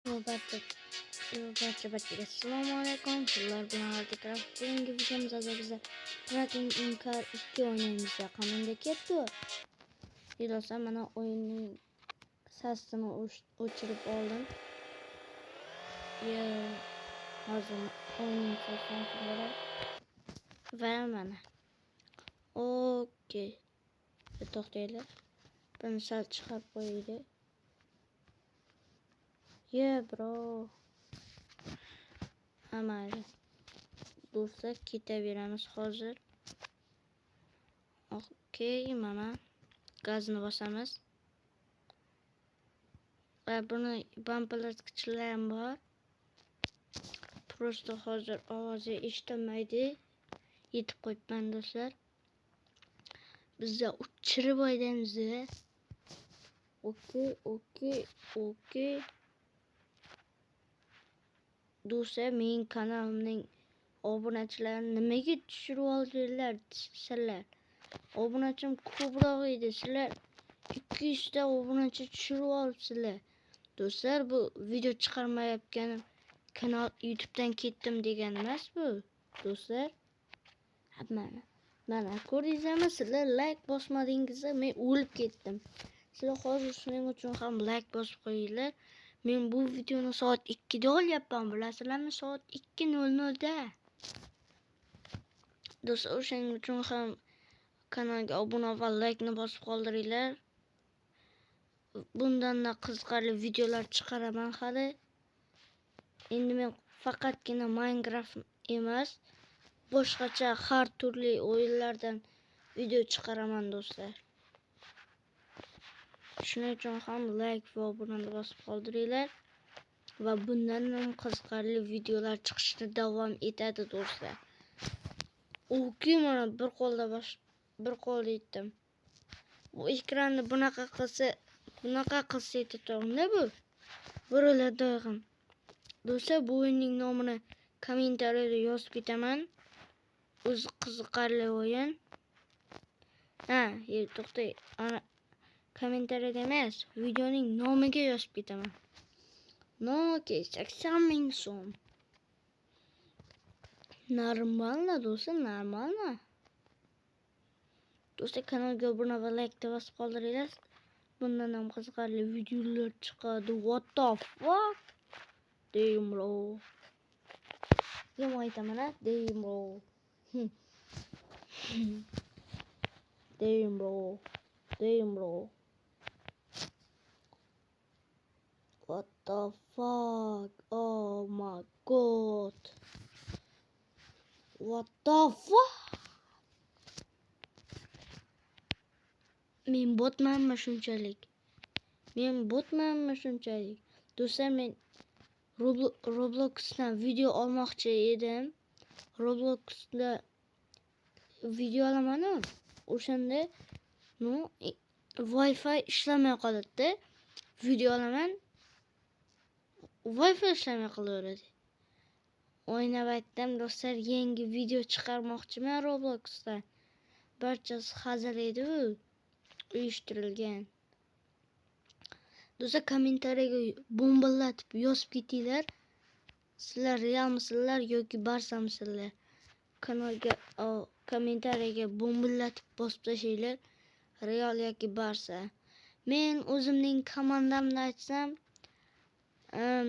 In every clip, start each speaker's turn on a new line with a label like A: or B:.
A: Barcha assalomu alaykum. Sizlar bilan Alti taraf bugungi videomizda biza Tracking in Car 2 o'ynaymiz. Qanday ketdi? Birosa mana o'yinning sasini o'chirib oldim. Hozir o'yinning sasini o'chirib va mana. Okey. To'xtaylik. Buni sal chiqarib qo'yaylik. Bro. Amayli. Do'stlar, ketaveramiz hozir. Okey, mana gazni bosamiz. Va buni bamperlatgichlar ham bor. Prosta hozir ovozi eshitilmaydi. Yetib qo'yibman do'stlar. Bizda uchirib oydamiz. Okey. Do'stlar, mening kanalimning obunachilarini nimaga tushirib oldinglar sizlar? Obunachim ko'proq edi. Sizlar 200 ta obunachi tushirib olibsizlar. Do'stlar, bu video chiqarmayotganim kanal YouTube'dan ketdim degan emas bu. Do'stlar, mana ko'rdingizmi? Sizlar like bosmadingizlar, men o'lib ketdim. Sizlar hozir shuning uchun ham like bosib qo'yinglar. Men bu videoni soat 2 da olyapman, bilasizlarmi? Soat 2:00 da. Do'stlar, o'shaning uchun ham kanalga obuna va like ni bosib qoldiringlar. Bundan da qiziqarli videolar chiqaraman hali. Endi men faqatgina Minecraft emas, boshqacha har turli o'yinlardan video chiqaraman do'stlar. Shuning uchun ham like va obunani bosib qoldiringlar va bundan ham qiziqarli videolar chiqishda davom etadi do'stlar. Okey, mana bir qo'lda yetdim. Bu ekranni bunaqa qilsa etadi bu. Buriladi. Do'stlar, bu o'yinning nomini kommentariyada yozib ketaman. O'zi qiziqarli o'yin. To'xtay. Kommentariyada emas, videoning nomiga yozib ketaman. Okey, 80 ming so'm. Normalna do'stlar, normalna. Do'stlar, kanalga obuna va like bosib qoldiringlar. Bundan ham qiziqarli videolar chiqadi. What the fuck? Damn bro. Yomon aytaman, damn bro. Damn bro. What the fuck? Oh my god. What the fuck? Men botmanmi shunchalik? Do'stlar, men Robloxdan video olmoqchi edim. Robloxda video olaman. O'shanda Wi-Fi ishlamay qoladi. Video olaman. Wi-Fi ishlamay qolaveradi. O'ynab aytdim do'stlar, yangi video chiqarmoqchiman Robloxda. Barchasi hazil edi u. Uyushtirilgan. Do'stlar, kommentariyaga bombalatib yozib ketinglar. Sizlar Realmisizlar yoki Barsamisizlar? Kanalga kommentariyaga bombalatib bosib tashlaylar. Real yoki Barsa. Men o'zimning komandamni aytsam,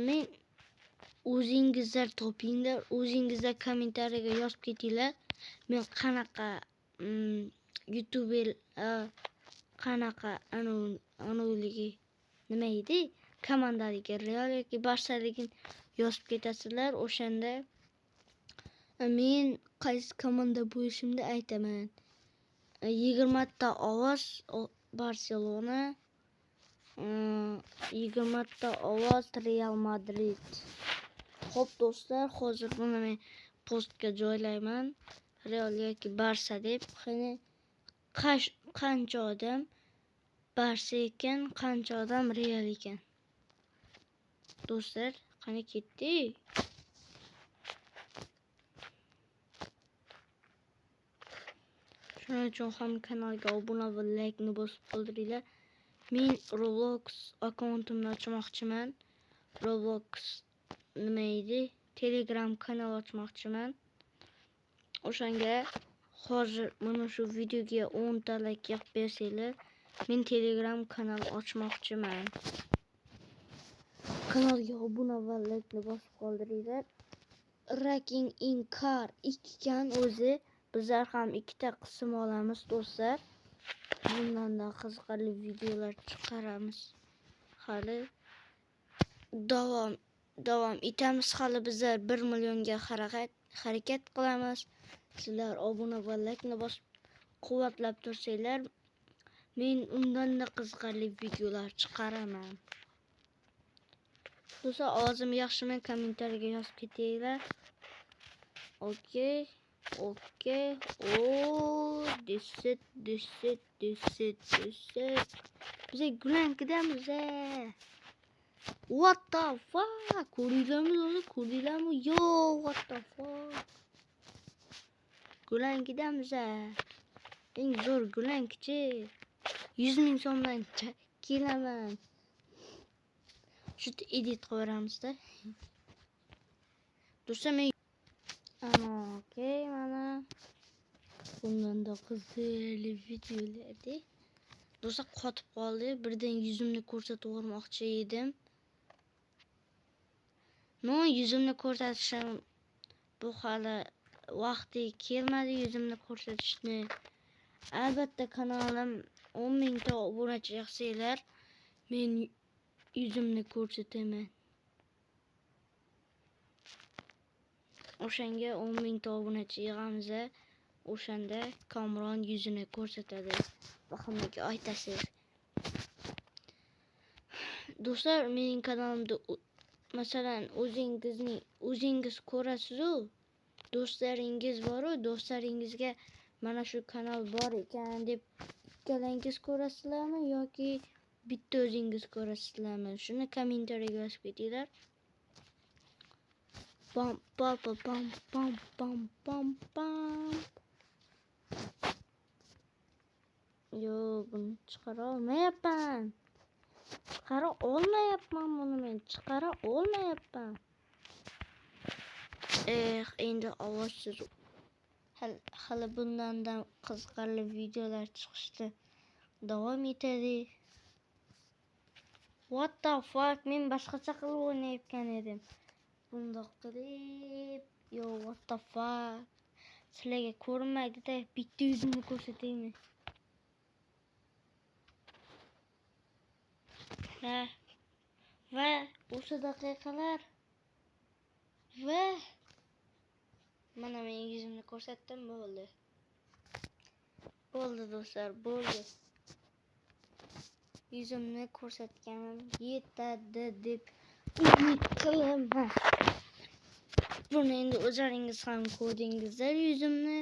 A: men o'zingizlar topinglar, o'zingizlar kommentariyaga yozib ketinglar. Men qanaqa YouTuber qanaqa anavligi nima edi? Komandaligi Real yoki Barsaligini yozib ketasizlar. O'shanda men qaysi komanda bo'lishimni aytaman. 20 ta ovoz Barselona, 20 ta ovoz Real Madrid. Xo'p do'stlar, hozir buni men postga joylayman. Real yoki Barsa deb. Qancha odam Barsa ekan, qancha odam Real ekan. Do'stlar, qani ketdi? Shuning uchun ham kanalga obuna va like ni bosib qoldiringlar. Men Roblox akkauntimni ochmoqchiman. Roblox nima edi? Telegram kanal ochmoqchiman. O'shanga hozir mana shu videoga 10 ta like yoqib bersanglar, men Telegram kanal ochmoqchiman. Kanalga obuna va like bosib qoldiringlar. Ranking in car 2 kan o'zi. Bizlar ham 2 ta qism olamiz do'stlar. Bundan da qiziqarli videolar chiqaramiz. Hali davom etamiz. Hali bizlar 1 millionga harakat qilamiz. Sizlar obuna va like bosib quvvatlab tursanglar, men undan da qiziqarli videolar chiqaraman. Do'stlar, ovozim yaxshimi? Kommentariyaga yozib ketinglar. Okay. Oh, this it. Bize Gülenkidamiz. What the fuck? Ko'ringlarmi? Yo, what the fuck? Gülenkidamiz. Eng zo'r Gülenkchi. 100 ming so'mdan kelaman. Shu edit qo'yamiz-da. Do'stlar, men okey, mana bundan da qiziqarli videolardi. Do'stlar, qotib qoldi. Birdan yuzimni ko'rsatib o'rmoqchi edim. Yuzimni ko'rsatishim bu hali vaqti kelmadi yuzimni ko'rsatishni. Albatta kanalim 10 ming ta obunachi yig'sanglar, men yuzimni ko'rsataman. O'shanga 10 ming ta obunachi yig'amiz. O'shanda Kamron yuzini ko'rsatadi va hammaga aytasiz. Do'stlar, mening kanalimda masalan o'zingiz ko'rasiz-ku, do'stlaringiz bor-ku, do'stlaringizga mana shu kanal bor ekan deb ikkalangiz ko'rasizlarmi yoki bitta o'zingiz ko'rasizlarmi? Shuni kommentariyaga yozib ketinglar. Pam. Yo, buni chiqara olmayapman. Endi ovozsiz hali bundan da qiziqarli videolar chiqishda davom etadi. What the fuck? Men boshqacha qilib o'ynayotgan edim. Bundoq qilib, yo, what the fuck? Sizlarga ko'rinmaydi-da, bitta yuzimni ko'rsataymi? Va o'sha daqiqalar va mana men yuzimni ko'rsatdim, bo'ldi. Bo'ldi do'stlar, bo'ldi. Yuzimni ko'rsatganim yetadi deb umid qilaman. Buni endi o'zlaringiz ham ko'rdingizlar yuzimni.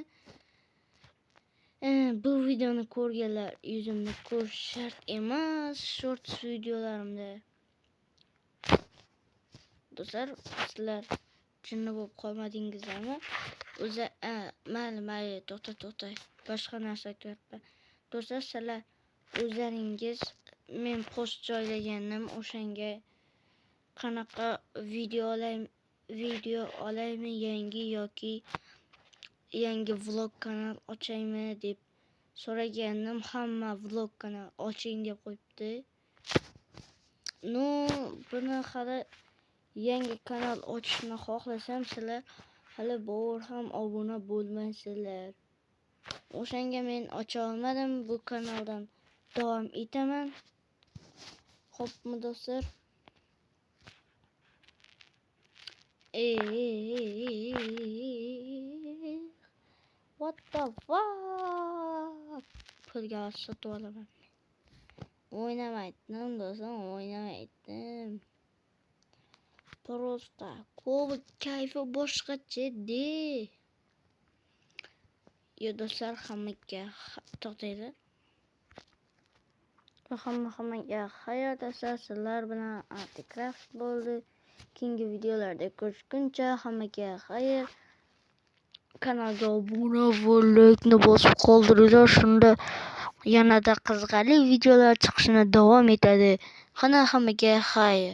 A: Bu videoni ko'rganlar yuzimni ko'rish shart emas, shorts videolarimda. Do'stlar, sizlar jinni bo'lib qolmadingizlarmi? O'zi mayli, to'xta. Boshqa narsa aytyapman. Do'stlar, sizlar o'zlaringiz men post joylagandim, o'shanga qanaqa video olaymi, yangi yoki yangi vlog kanal ochaymi deb so'ragandim. Hamma vlog kanal oching deb qo'yibdi. Buni hali yangi kanal ochishni xohlasam, sizlar hali bor ham obuna bo'lmaysizlar. O'shanga men ocha olmadim, bu kanaldan davom etaman. Xo'pmi do'stlar? What the fuck? Pulga sotib olaman. O'ynamaydim do'stlar, o'ynamaydim. Просто Kubok kayfi boshqacha-de. Yo do'stlar, hammaga to'xtaydi. Hammaga hayot asoslar bilan Antikraft bo'ldi. Keyingi videolarda ko'rishguncha hammaga xayr. Kanalga obuna va like bosib qoldiringlar. Shunda yanada qiziqarli videolar chiqishini davom etadi. Hammaga xayr.